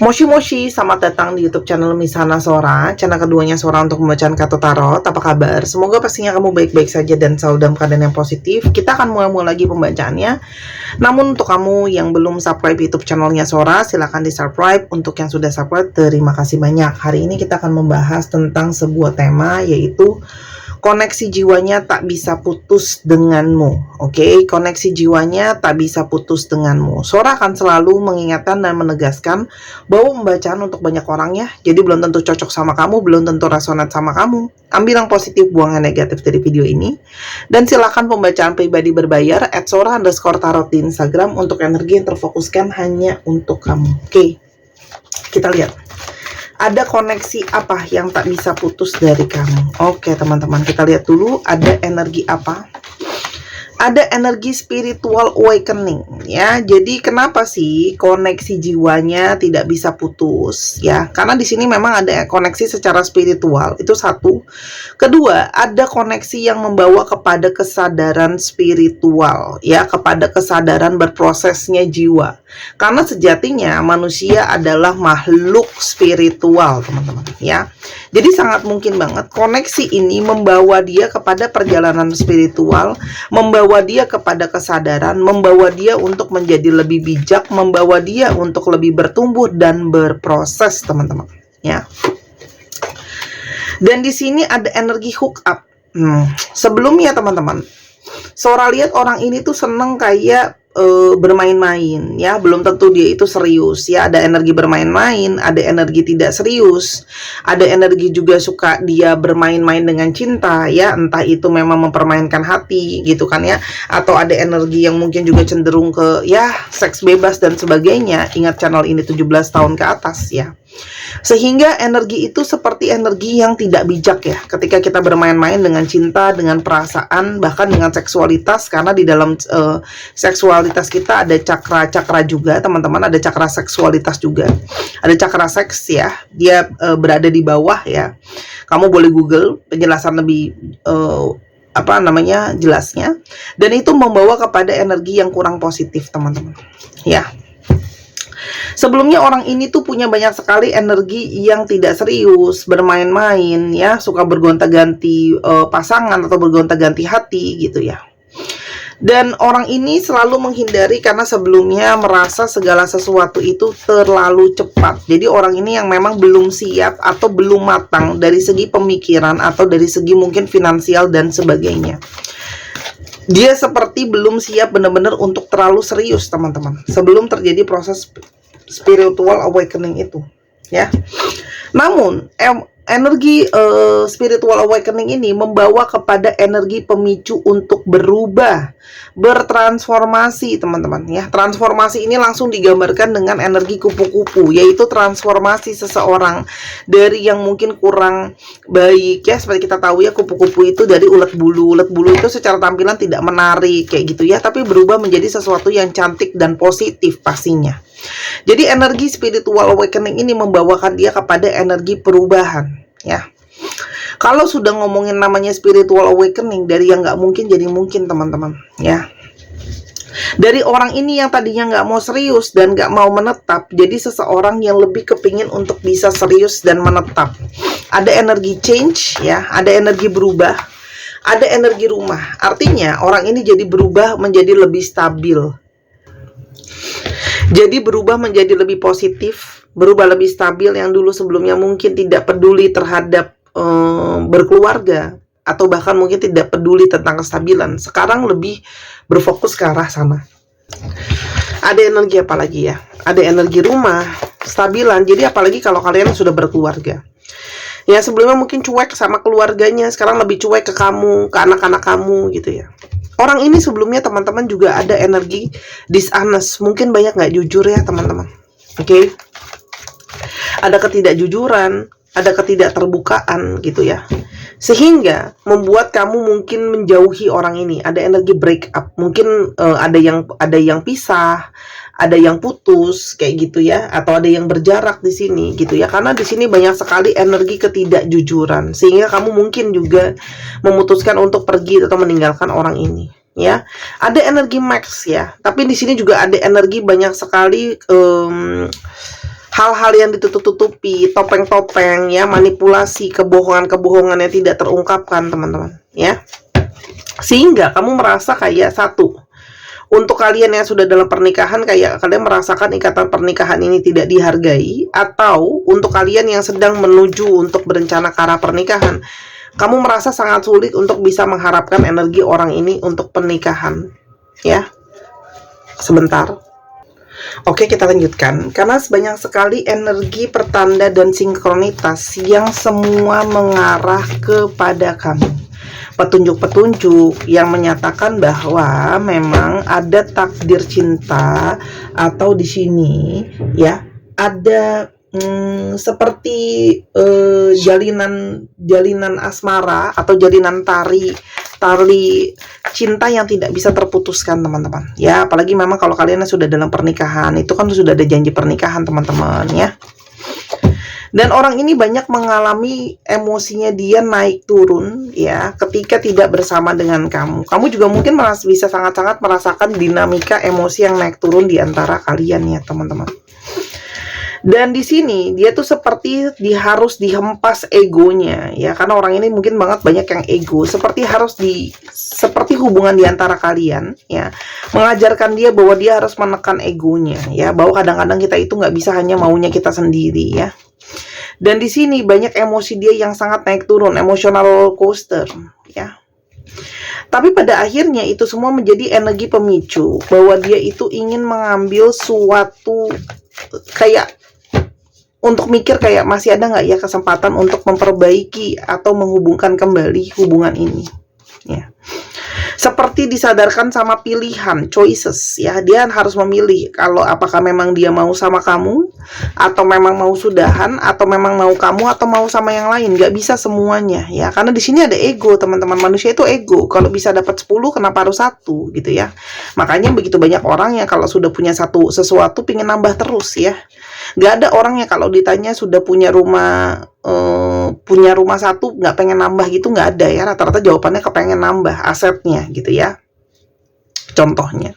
Moshi Moshi, selamat datang di YouTube channel Misana Sora, channel keduanya Sora untuk pembacaan kartu tarot. Apa kabar? Semoga pastinya kamu baik-baik saja dan selalu dalam keadaan yang positif. Kita akan mulai lagi pembacaannya. Namun untuk kamu yang belum subscribe YouTube channelnya Sora, silahkan di subscribe. Untuk yang sudah subscribe, terima kasih banyak. Hari ini kita akan membahas tentang sebuah tema, yaitu koneksi jiwanya tak bisa putus denganmu. Oke, koneksi jiwanya tak bisa putus denganmu. Sora akan selalu mengingatkan dan menegaskan bahwa pembacaan untuk banyak orang ya. Jadi belum tentu cocok sama kamu, belum tentu resonate sama kamu. Ambil yang positif, buang yang negatif dari video ini. Dan silakan pembacaan pribadi berbayar @sora_tarot di Instagram untuk energi yang terfokuskan hanya untuk kamu. Oke, kita lihat. Ada koneksi apa yang tak bisa putus dari kamu? Oke teman-teman, kita lihat dulu ada energi apa. Ada energi spiritual awakening ya. Jadi kenapa sih koneksi jiwanya tidak bisa putus ya? Karena di sini memang ada koneksi secara spiritual, itu satu. Kedua, ada koneksi yang membawa kepada kesadaran spiritual ya, kepada kesadaran berprosesnya jiwa. Karena sejatinya manusia adalah makhluk spiritual, teman-teman ya. Jadi sangat mungkin banget koneksi ini membawa dia kepada perjalanan spiritual, membawa dia kepada kesadaran, membawa dia untuk menjadi lebih bijak, membawa dia untuk lebih bertumbuh dan berproses, teman-teman ya. Dan di sini ada energi hook up. Sebelumnya teman-teman, Sora lihat orang ini tuh seneng kayak bermain-main ya, belum tentu dia itu serius ya. Ada energi bermain-main, ada energi tidak serius, ada energi juga suka dia bermain-main dengan cinta ya, entah itu memang mempermainkan hati gitu kan ya, atau ada energi yang mungkin juga cenderung ke ya seks bebas dan sebagainya. Ingat channel ini 17 tahun ke atas ya. Sehingga energi itu seperti energi yang tidak bijak ya, ketika kita bermain-main dengan cinta, dengan perasaan, bahkan dengan seksualitas. Karena di dalam seksualitas kita ada cakra-cakra juga teman-teman, ada cakra seksualitas juga, ada cakra seks ya, dia berada di bawah ya. Kamu boleh Google penjelasan lebih jelasnya. Dan itu membawa kepada energi yang kurang positif teman-teman ya. Sebelumnya orang ini tuh punya banyak sekali energi yang tidak serius, bermain-main ya, suka bergonta-ganti pasangan atau bergonta-ganti hati gitu ya. Dan orang ini selalu menghindari karena sebelumnya merasa segala sesuatu itu terlalu cepat. Jadi orang ini yang memang belum siap atau belum matang dari segi pemikiran atau dari segi mungkin finansial dan sebagainya. Dia seperti belum siap benar-benar untuk terlalu serius teman-teman, sebelum terjadi proses spiritual awakening itu ya. Namun energi spiritual awakening ini membawa kepada energi pemicu untuk berubah, bertransformasi teman-teman ya. Transformasi ini langsung digambarkan dengan energi kupu-kupu, yaitu transformasi seseorang dari yang mungkin kurang baik ya. Seperti kita tahu ya, kupu-kupu itu dari ulet bulu. Ulet bulu itu secara tampilan tidak menarik kayak gitu ya, tapi berubah menjadi sesuatu yang cantik dan positif pastinya. Jadi energi spiritual awakening ini membawakan dia kepada energi perubahan ya. Kalau sudah ngomongin namanya spiritual awakening, dari yang nggak mungkin jadi mungkin teman-teman ya. Dari orang ini yang tadinya nggak mau serius dan nggak mau menetap, jadi seseorang yang lebih kepingin untuk bisa serius dan menetap. Ada energi change ya, ada energi berubah, ada energi rumah. Artinya orang ini jadi berubah menjadi lebih stabil. Jadi berubah menjadi lebih positif, berubah lebih stabil. Yang dulu sebelumnya mungkin tidak peduli terhadap berkeluarga, atau bahkan mungkin tidak peduli tentang kestabilan, sekarang lebih berfokus ke arah sana. Ada energi apa lagi ya? Ada energi rumah, stabilan. Jadi apalagi kalau kalian sudah berkeluarga ya, sebelumnya mungkin cuek sama keluarganya, sekarang lebih cuek ke kamu, ke anak-anak kamu gitu ya. Orang ini sebelumnya teman-teman juga ada energi dishonest, mungkin banyak nggak jujur ya teman-teman. Oke. Ada ketidakjujuran, ada ketidakterbukaan gitu ya, sehingga membuat kamu mungkin menjauhi orang ini. Ada energi break up, mungkin ada yang pisah, ada yang putus kayak gitu ya, atau ada yang berjarak di sini gitu ya. Karena di sini banyak sekali energi ketidakjujuran, sehingga kamu mungkin juga memutuskan untuk pergi atau meninggalkan orang ini ya. Ada energi max ya, tapi di sini juga ada energi banyak sekali hal-hal yang ditutup-tutupi, topeng-topeng ya, manipulasi, kebohongan-kebohongan yang tidak terungkapkan teman-teman ya. Sehingga kamu merasa kayak satu, untuk kalian yang sudah dalam pernikahan, kayak kalian merasakan ikatan pernikahan ini tidak dihargai, atau untuk kalian yang sedang menuju untuk berencana ke arah pernikahan, kamu merasa sangat sulit untuk bisa mengharapkan energi orang ini untuk pernikahan ya. Sebentar. Oke, kita lanjutkan. Karena banyak sekali energi pertanda dan sinkronitas yang semua mengarah kepada kamu. Petunjuk-petunjuk yang menyatakan bahwa memang ada takdir cinta, atau di sini ya ada seperti jalinan asmara atau jalinan tali cinta yang tidak bisa terputuskan teman-teman ya. Apalagi memang kalau kalian sudah dalam pernikahan, itu kan sudah ada janji pernikahan teman-teman ya. Dan orang ini banyak mengalami emosinya dia naik turun ya ketika tidak bersama dengan kamu. Kamu juga mungkin bisa sangat-sangat merasakan dinamika emosi yang naik turun di antara kalian ya teman-teman. Dan di sini dia tuh seperti harus dihempas egonya ya, karena orang ini mungkin banyak yang ego, seperti hubungan di antara kalian ya, mengajarkan dia bahwa dia harus menekan egonya ya, bahwa kadang-kadang kita itu nggak bisa hanya maunya kita sendiri ya. Dan di sini banyak emosi dia yang sangat naik turun, emotional roller coaster ya. Tapi pada akhirnya itu semua menjadi energi pemicu bahwa dia itu ingin mengambil suatu kayak untuk mikir kayak masih ada nggak ya kesempatan untuk memperbaiki atau menghubungkan kembali hubungan ini ya. Seperti disadarkan sama pilihan, choices ya, dia harus memilih kalau apakah memang dia mau sama kamu, atau memang mau sudahan, atau memang mau kamu, atau mau sama yang lain. Nggak bisa semuanya ya, karena di sini ada ego teman-teman. Manusia itu ego, kalau bisa dapat 10 kenapa harus 1 gitu ya. Makanya begitu banyak orang yang kalau sudah punya sesuatu pingin nambah terus ya. Nggak ada orang yang kalau ditanya sudah punya rumah 1 nggak pengen nambah gitu, nggak ada ya. Rata-rata jawabannya kepengen nambah asetnya gitu ya, contohnya.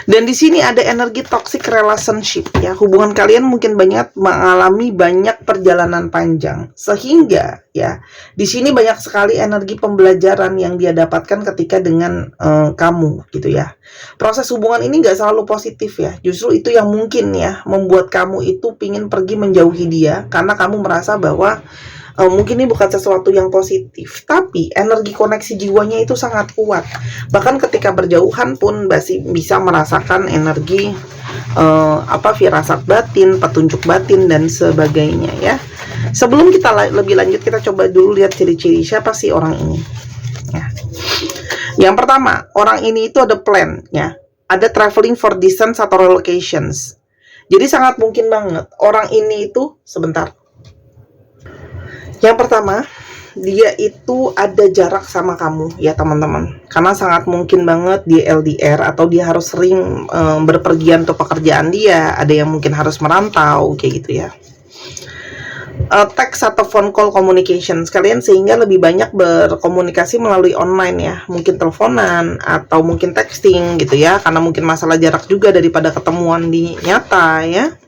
Dan di sini ada energi toxic relationship ya. Hubungan kalian mungkin mengalami banyak perjalanan panjang, sehingga ya di sini banyak sekali energi pembelajaran yang dia dapatkan ketika dengan kamu gitu ya. Proses hubungan ini nggak selalu positif ya. Justru itu yang mungkin ya membuat kamu itu pingin pergi menjauhi dia, karena kamu merasa bahwa mungkin ini bukan sesuatu yang positif, tapi energi koneksi jiwanya itu sangat kuat. Bahkan ketika berjauhan pun masih bisa merasakan energi firasat batin, petunjuk batin dan sebagainya ya. Sebelum kita lebih lanjut, kita coba dulu lihat ciri-ciri siapa sih orang ini ya. Yang pertama, orang ini itu ada plan ya, ada traveling for distance atau relocations. Jadi sangat mungkin banget orang ini itu Yang pertama, dia itu ada jarak sama kamu ya teman-teman. Karena sangat mungkin banget dia LDR, atau dia harus sering berpergian untuk pekerjaan dia. Ada yang mungkin harus merantau kayak gitu ya. Text atau phone call communication kalian, sehingga lebih banyak berkomunikasi melalui online ya. Mungkin teleponan atau mungkin texting gitu ya. Karena mungkin masalah jarak juga daripada ketemuan di nyata ya.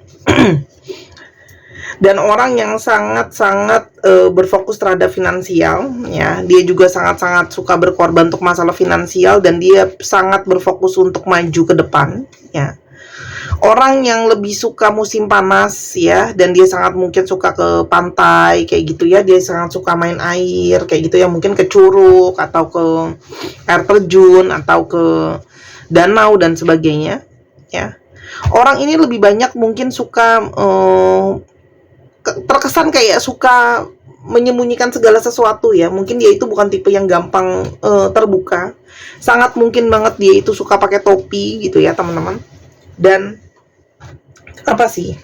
Dan orang yang sangat-sangat berfokus terhadap finansial ya. Dia juga sangat-sangat suka berkorban untuk masalah finansial, dan dia sangat berfokus untuk maju ke depan ya. Orang yang lebih suka musim panas ya, dan dia sangat mungkin suka ke pantai kayak gitu ya. Dia sangat suka main air kayak gitu ya, mungkin ke curug atau ke air terjun atau ke danau dan sebagainya ya. Orang ini lebih banyak mungkin suka terkesan kayak suka menyembunyikan segala sesuatu ya. Mungkin dia itu bukan tipe yang gampang terbuka. Sangat mungkin banget dia itu suka pakai topi gitu ya teman-teman. Dan apa sih,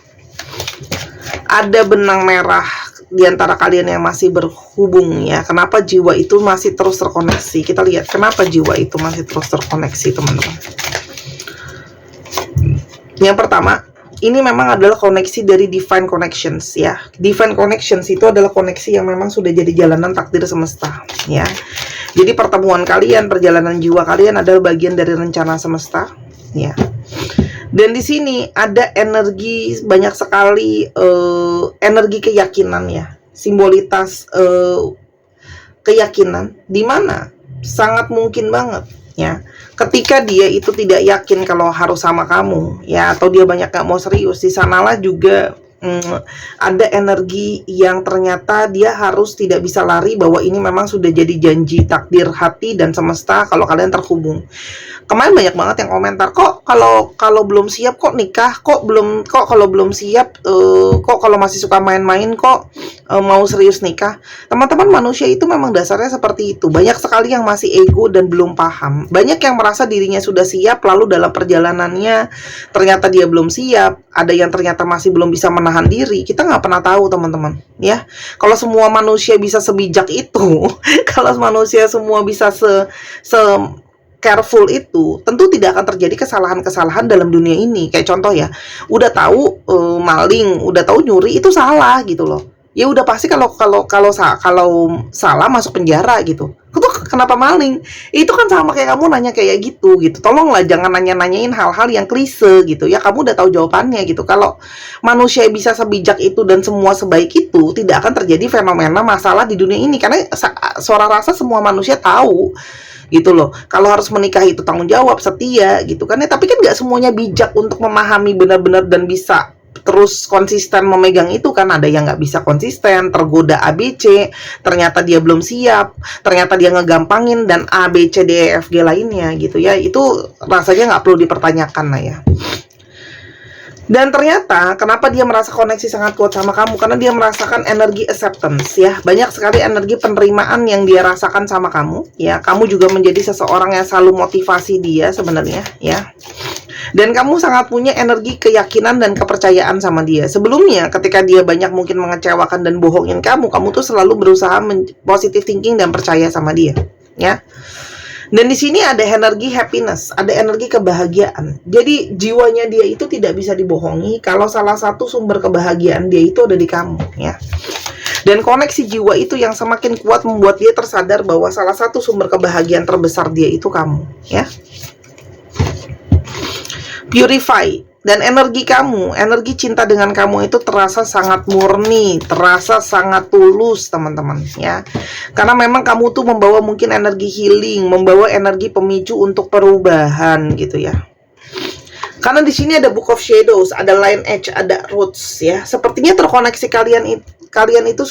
ada benang merah di antara kalian yang masih berhubung ya. Kenapa jiwa itu masih terus terkoneksi? Kita lihat kenapa jiwa itu masih terus terkoneksi teman-teman. Yang pertama, ini memang adalah koneksi dari divine connections ya. Divine connections itu adalah koneksi yang memang sudah jadi jalanan takdir semesta ya. Jadi pertemuan kalian, perjalanan jiwa kalian adalah bagian dari rencana semesta ya. Dan di sini ada energi banyak sekali, energi keyakinan ya, simbolitas keyakinan, di mana sangat mungkin banget ya, ketika dia itu tidak yakin kalau harus sama kamu ya, atau dia banyak gak mau serius, di sanalah juga ada energi yang ternyata dia harus tidak bisa lari, bahwa ini memang sudah jadi janji takdir hati dan semesta kalau kalian terhubung. Kemarin banyak banget yang komentar, kok kalau belum siap kok nikah, kok kalau belum siap, kok kalau masih suka main-main kok mau serius nikah. Teman-teman, manusia itu memang dasarnya seperti itu. Banyak sekali yang masih ego dan belum paham. Banyak yang merasa dirinya sudah siap, lalu dalam perjalanannya ternyata dia belum siap. Ada yang ternyata masih belum bisa menahan diri. Kita nggak pernah tahu, teman-teman ya. Kalau semua manusia bisa sebijak itu kalau manusia semua bisa careful itu, tentu tidak akan terjadi kesalahan-kesalahan dalam dunia ini. Kayak contoh ya, udah tahu maling, udah tahu nyuri itu salah gitu loh. Ya udah pasti kalau salah masuk penjara gitu. Itu kenapa maling? Itu kan sama kayak kamu nanya kayak gitu. Tolonglah jangan nanyain hal-hal yang klise gitu ya. Kamu udah tahu jawabannya gitu. Kalau manusia bisa sebijak itu dan semua sebaik itu, tidak akan terjadi fenomena masalah di dunia ini, karena suara rasa semua manusia tahu gitu loh. Kalau harus menikah itu tanggung jawab, setia gitu kan ya. Tapi kan nggak semuanya bijak untuk memahami benar-benar dan bisa terus konsisten memegang itu kan. Ada yang nggak bisa konsisten, tergoda ABC, ternyata dia belum siap, ternyata dia ngegampangin, dan A, B, C, D, E, F, G lainnya gitu ya. Itu rasanya nggak perlu dipertanyakan lah ya. Dan ternyata kenapa dia merasa koneksi sangat kuat sama kamu, karena dia merasakan energi acceptance ya. Banyak sekali energi penerimaan yang dia rasakan sama kamu ya. Kamu juga menjadi seseorang yang selalu motivasi dia sebenarnya ya. Dan kamu sangat punya energi keyakinan dan kepercayaan sama dia. Sebelumnya ketika dia banyak mungkin mengecewakan dan bohongin kamu tuh selalu berusaha positive thinking dan percaya sama dia ya. Dan di sini ada energi happiness, ada energi kebahagiaan. Jadi jiwanya dia itu tidak bisa dibohongi kalau salah satu sumber kebahagiaan dia itu ada di kamu ya. Dan koneksi jiwa itu yang semakin kuat membuat dia tersadar bahwa salah satu sumber kebahagiaan terbesar dia itu kamu ya. Purify. Dan energi kamu, energi cinta dengan kamu itu terasa sangat murni, terasa sangat tulus, teman-teman ya. Karena memang kamu tuh membawa mungkin energi healing, membawa energi pemicu untuk perubahan gitu ya. Karena di sini ada Book of Shadows, ada Line Edge, ada Roots ya. Sepertinya terkoneksi kalian itu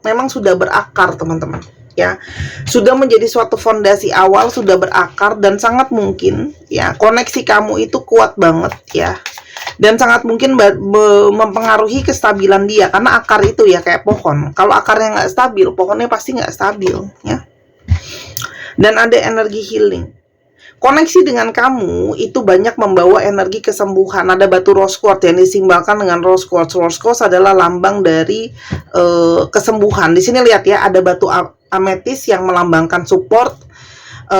memang sudah berakar, teman-teman ya. Sudah menjadi suatu fondasi awal, sudah berakar, dan sangat mungkin ya koneksi kamu itu kuat banget ya. Dan sangat mungkin mempengaruhi kestabilan dia, karena akar itu ya kayak pohon. Kalau akarnya nggak stabil, pohonnya pasti nggak stabil ya. Dan ada energi healing. Koneksi dengan kamu itu banyak membawa energi kesembuhan. Ada batu rose quartz yang disimbolkan dengan rose quartz. Rose quartz adalah lambang dari kesembuhan. Di sini lihat ya, ada batu ametis yang melambangkan support,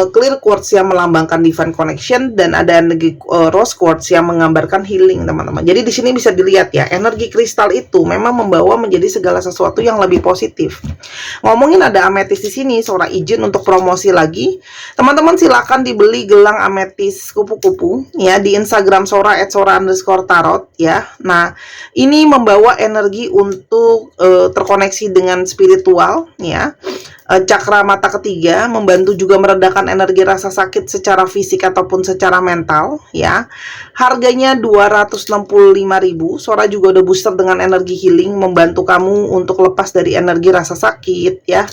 clear quartz yang melambangkan divine connection, dan ada energi rose quartz yang menggambarkan healing, teman-teman. Jadi di sini bisa dilihat ya, energi kristal itu memang membawa menjadi segala sesuatu yang lebih positif. Ngomongin ada ametis di sini, Sora izin untuk promosi lagi. Teman-teman silakan dibeli gelang ametis kupu-kupu ya di Instagram Sora @sora_tarot ya. Nah, ini membawa energi untuk terkoneksi dengan spiritual ya. Cakra mata ketiga, membantu juga meredakan energi rasa sakit secara fisik ataupun secara mental ya. Harganya 265.000. Sora juga udah booster dengan energi healing, membantu kamu untuk lepas dari energi rasa sakit ya,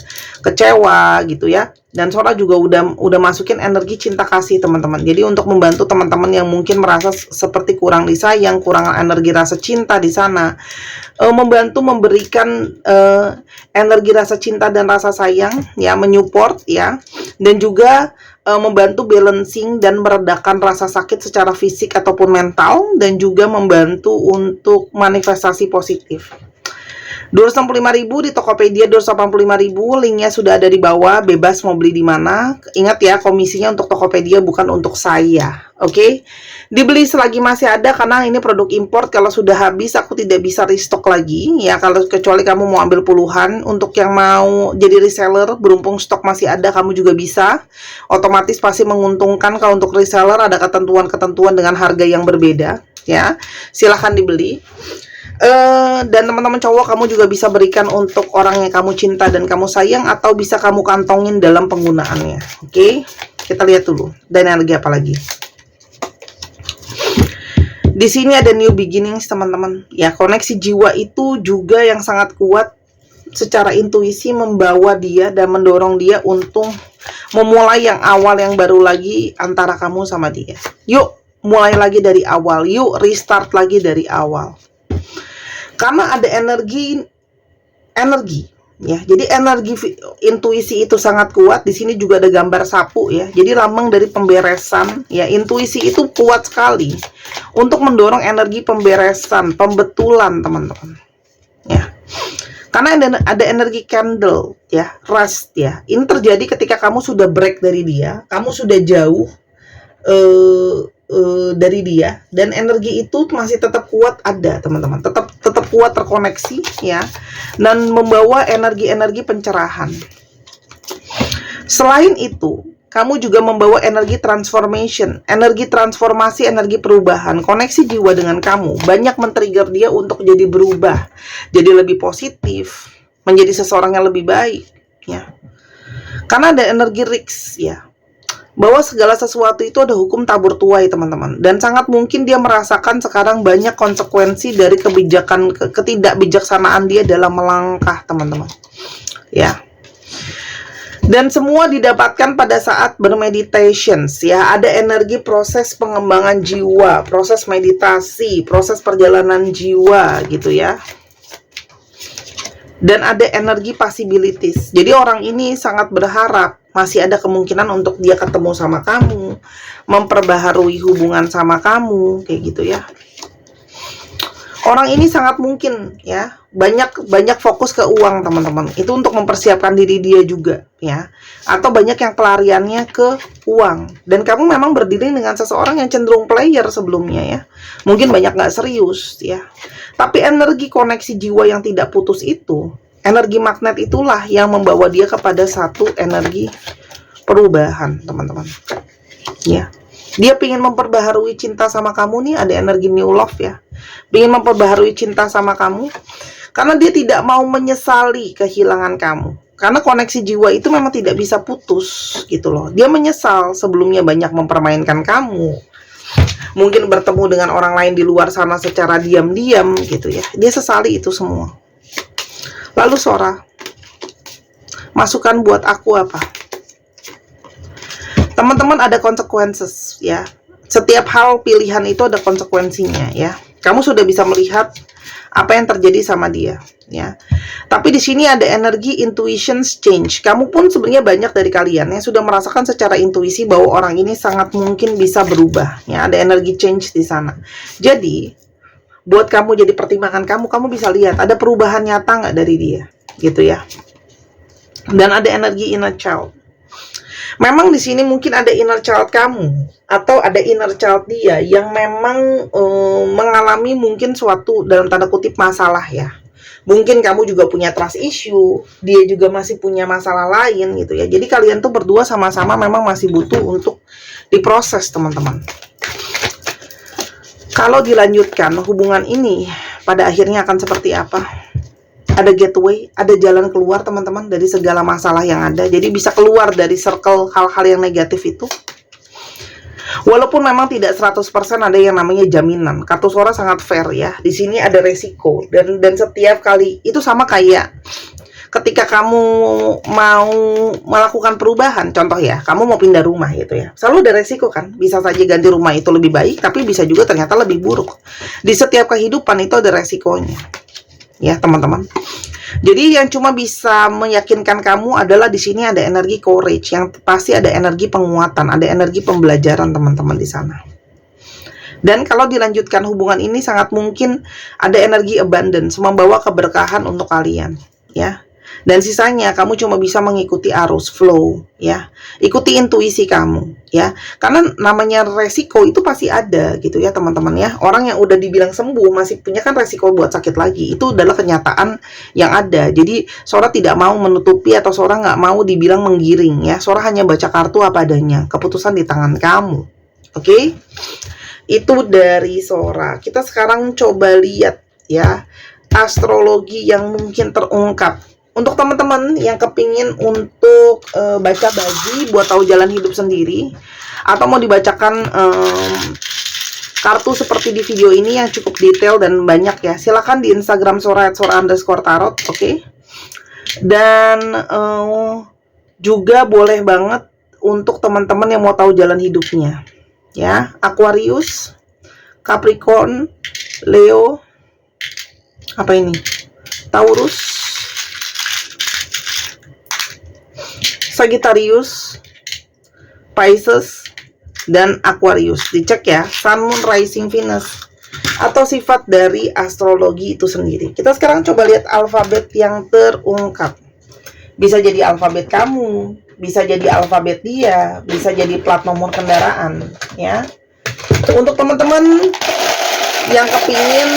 kecewa gitu ya. Dan Sora juga udah masukin energi cinta kasih, teman-teman. Jadi untuk membantu teman-teman yang mungkin merasa seperti kurang disayang, kurang energi rasa cinta di sana, membantu memberikan energi rasa cinta dan rasa sayang ya, menyupport ya, dan juga membantu balancing dan meredakan rasa sakit secara fisik ataupun mental, dan juga membantu untuk manifestasi positif. 265.000 di Tokopedia, 285.000, linknya sudah ada di bawah, bebas mau beli di mana. Ingat ya, komisinya untuk Tokopedia bukan untuk saya. Oke, dibeli selagi masih ada karena ini produk import. Kalau sudah habis aku tidak bisa restock lagi ya, kalau kecuali kamu mau ambil puluhan. Untuk yang mau jadi reseller, berhubung stok masih ada, kamu juga bisa. Otomatis pasti menguntungkan kalau untuk reseller ada ketentuan-ketentuan dengan harga yang berbeda ya. Silahkan dibeli. Dan teman-teman cowok, kamu juga bisa berikan untuk orang yang kamu cinta dan kamu sayang, atau bisa kamu kantongin dalam penggunaannya. Oke, kita lihat dulu. Dan energi apa lagi? Di sini ada new beginnings, teman-teman. Ya, koneksi jiwa itu juga yang sangat kuat secara intuisi, membawa dia dan mendorong dia untuk memulai yang awal, yang baru lagi antara kamu sama dia. Yuk, mulai lagi dari awal. Yuk, restart lagi dari awal. Karena ada energi ya. Jadi energi intuisi itu sangat kuat. Di sini juga ada gambar sapu ya. Jadi lambang dari pemberesan ya. Intuisi itu kuat sekali untuk mendorong energi pemberesan, pembetulan, teman-teman. Ya. Karena ada energi candle ya, rest ya. Ini terjadi ketika kamu sudah break dari dia, kamu sudah jauh dari dia, dan energi itu masih tetap kuat ada, teman-teman, tetap kuat terkoneksi ya, dan membawa energi-energi pencerahan. Selain itu, kamu juga membawa energi transformation, energi transformasi, energi perubahan. Koneksi jiwa dengan kamu banyak men-trigger dia untuk jadi berubah, jadi lebih positif, menjadi seseorang yang lebih baik ya. Karena ada energi risk ya, bahwa segala sesuatu itu ada hukum tabur tuai, teman-teman, dan sangat mungkin dia merasakan sekarang banyak konsekuensi dari ketidakbijaksanaan dia dalam melangkah, teman-teman ya. Dan semua didapatkan pada saat bermeditations ya. Ada energi proses pengembangan jiwa, proses meditasi, proses perjalanan jiwa gitu ya. Dan ada energi possibilities. Jadi orang ini sangat berharap masih ada kemungkinan untuk dia ketemu sama kamu, memperbaharui hubungan sama kamu, kayak gitu ya. Orang ini sangat mungkin ya, banyak fokus ke uang, teman-teman. Itu untuk mempersiapkan diri dia juga ya. Atau banyak yang pelariannya ke uang. Dan kamu memang berdiri dengan seseorang yang cenderung player sebelumnya ya. Mungkin banyak nggak serius ya. Tapi energi koneksi jiwa yang tidak putus itu, energi magnet itulah yang membawa dia kepada satu energi perubahan, teman-teman ya. Dia ingin memperbaharui cinta sama kamu nih, ada energi new love ya. Ingin memperbaharui cinta sama kamu karena dia tidak mau menyesali kehilangan kamu. Karena koneksi jiwa itu memang tidak bisa putus gitu loh. Dia menyesal sebelumnya banyak mempermainkan kamu, mungkin bertemu dengan orang lain di luar sana secara diam-diam gitu ya. Dia sesali itu semua. Lalu Sora, masukan buat aku apa? Teman-teman, ada consequences ya. Setiap hal pilihan itu ada konsekuensinya ya. Kamu sudah bisa melihat apa yang terjadi sama dia ya. Tapi di sini ada energi intuition change. Kamu pun sebenarnya banyak dari kalian yang sudah merasakan secara intuisi bahwa orang ini sangat mungkin bisa berubah ya. Ada energi change di sana. Jadi buat kamu, jadi pertimbangan kamu bisa lihat ada perubahan nyata nggak dari dia gitu ya. Dan ada energi inner child. Memang di sini mungkin ada inner child kamu atau ada inner child dia yang memang mengalami mungkin suatu dalam tanda kutip masalah ya. Mungkin kamu juga punya trust issue, dia juga masih punya masalah lain gitu ya. Jadi kalian tuh berdua sama-sama memang masih butuh untuk diproses, teman-teman. Kalau dilanjutkan hubungan ini pada akhirnya akan seperti apa? Ada gateway, ada jalan keluar, teman-teman, dari segala masalah yang ada. Jadi bisa keluar dari circle hal-hal yang negatif itu. Walaupun memang tidak 100% ada yang namanya jaminan. Kartu Sora sangat fair ya. Di sini ada resiko dan setiap kali itu sama kayak ketika kamu mau melakukan perubahan, contoh ya, kamu mau pindah rumah gitu ya. Selalu ada resiko kan? Bisa saja ganti rumah itu lebih baik, tapi bisa juga ternyata lebih buruk. Di setiap kehidupan itu ada resikonya. Ya, teman-teman. Jadi yang cuma bisa meyakinkan kamu adalah di sini ada energi courage, yang pasti ada energi penguatan, ada energi pembelajaran, teman-teman, di sana. Dan kalau dilanjutkan hubungan ini sangat mungkin ada energi abundance, membawa keberkahan untuk kalian, ya. Dan sisanya kamu cuma bisa mengikuti arus flow, ya. Ikuti intuisi kamu, ya. Karena namanya resiko itu pasti ada gitu ya, teman-teman ya. Orang yang udah dibilang sembuh masih punya kan resiko buat sakit lagi. Itu adalah kenyataan yang ada. Jadi Sora tidak mau menutupi atau Sora nggak mau dibilang menggiring ya. Sora hanya baca kartu apa adanya. Keputusan di tangan kamu. Oke? Itu dari Sora. Kita sekarang coba lihat ya astrologi yang mungkin terungkap. Untuk teman-teman yang kepingin untuk baca bagi buat tahu jalan hidup sendiri, atau mau dibacakan kartu seperti di video ini yang cukup detail dan banyak ya, silakan di Instagram Sora @sora_tarot, oke? Dan juga boleh banget untuk teman-teman yang mau tahu jalan hidupnya, ya. Aquarius, Capricorn, Leo, apa ini? Taurus, Sagittarius, Pisces, dan Aquarius. Dicek ya, Sun, Moon, Rising, Venus, atau sifat dari astrologi itu sendiri. Kita sekarang coba lihat alfabet yang terungkap. Bisa jadi alfabet kamu, bisa jadi alfabet dia, bisa jadi plat nomor kendaraan, ya. Untuk teman-teman yang kepingin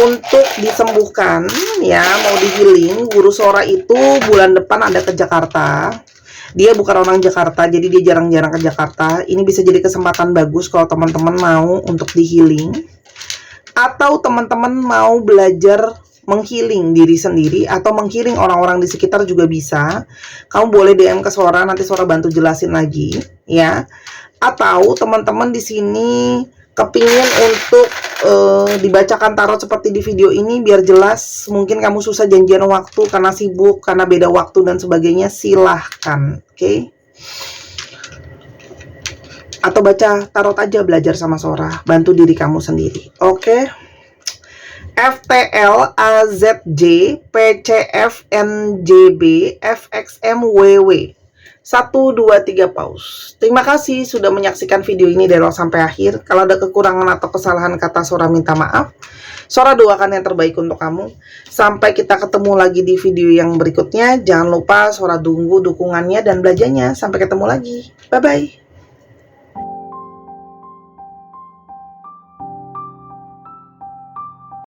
untuk disembuhkan, ya, mau di healing, Guru Sora itu bulan depan ada ke Jakarta. Dia bukan orang Jakarta, jadi dia jarang-jarang ke Jakarta. Ini bisa jadi kesempatan bagus kalau teman-teman mau untuk di healing, atau teman-teman mau belajar menghealing diri sendiri atau menghealing orang-orang di sekitar juga bisa. Kamu boleh DM ke Sora, nanti Sora bantu jelasin lagi, ya. Atau teman-teman di sini kepingin untuk dibacakan tarot seperti di video ini biar jelas, mungkin kamu susah janjian waktu karena sibuk, karena beda waktu dan sebagainya, silahkan, oke? Atau baca tarot aja, belajar sama Sora, bantu diri kamu sendiri, oke? FTL AZJ PCFNJB FXMWW 1, 2, 3 pause. Terima kasih sudah menyaksikan video ini dari awal sampai akhir. Kalau ada kekurangan atau kesalahan kata, Sora minta maaf. Sora doakan yang terbaik untuk kamu. Sampai kita ketemu lagi di video yang berikutnya. Jangan lupa Sora tunggu dukungannya dan belajarnya. Sampai ketemu lagi. Bye-bye.